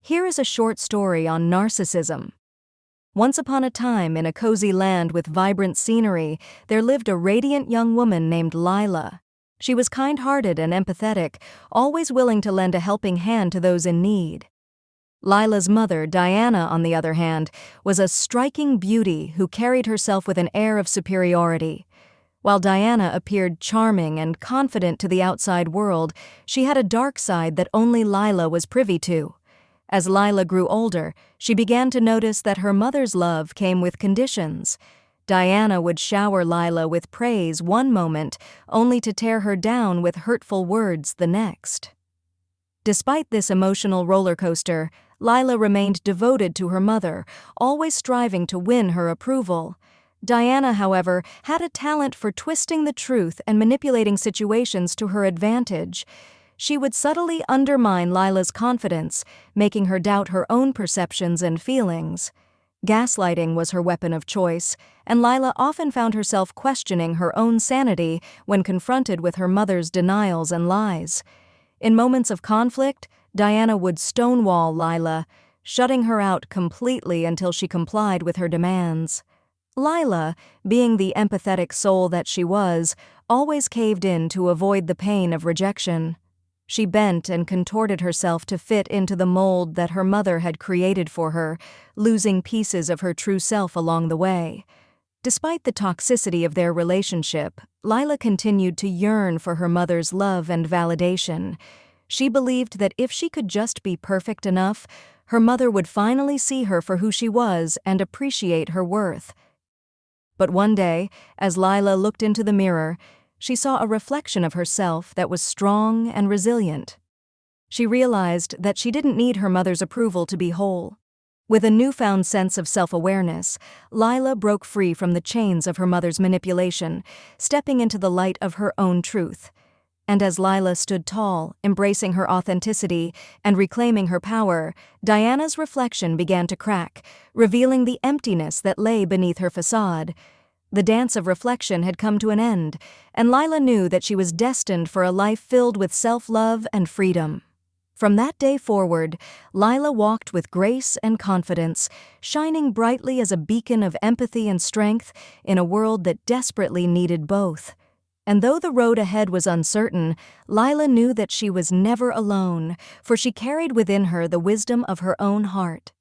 Here is a short story on narcissism. Once upon a time, in a cozy land with vibrant scenery, there lived a radiant young woman named Lila. She was kind-hearted and empathetic, always willing to lend a helping hand to those in need. Lila's mother, Diana, on the other hand, was a striking beauty who carried herself with an air of superiority. While Diana appeared charming and confident to the outside world, she had a dark side that only Lila was privy to. As Lila grew older, she began to notice that her mother's love came with conditions. Diana would shower Lila with praise one moment, only to tear her down with hurtful words the next. Despite this emotional roller coaster, Lila remained devoted to her mother, always striving to win her approval. Diana, however, had a talent for twisting the truth and manipulating situations to her advantage. She would subtly undermine Lila's confidence, making her doubt her own perceptions and feelings. Gaslighting was her weapon of choice, and Lila often found herself questioning her own sanity when confronted with her mother's denials and lies. In moments of conflict, Diana would stonewall Lila, shutting her out completely until she complied with her demands. Lila, being the empathetic soul that she was, always caved in to avoid the pain of rejection. She bent and contorted herself to fit into the mold that her mother had created for her, losing pieces of her true self along the way. Despite the toxicity of their relationship, Lila continued to yearn for her mother's love and validation. She believed that if she could just be perfect enough, her mother would finally see her for who she was and appreciate her worth. But one day, as Lila looked into the mirror, she saw a reflection of herself that was strong and resilient. She realized that she didn't need her mother's approval to be whole. With a newfound sense of self-awareness, Lila broke free from the chains of her mother's manipulation, stepping into the light of her own truth. And as Lila stood tall, embracing her authenticity and reclaiming her power, Diana's reflection began to crack, revealing the emptiness that lay beneath her facade. The dance of reflection had come to an end, and Lila knew that she was destined for a life filled with self-love and freedom. From that day forward, Lila walked with grace and confidence, shining brightly as a beacon of empathy and strength in a world that desperately needed both. And though the road ahead was uncertain, Lila knew that she was never alone, for she carried within her the wisdom of her own heart.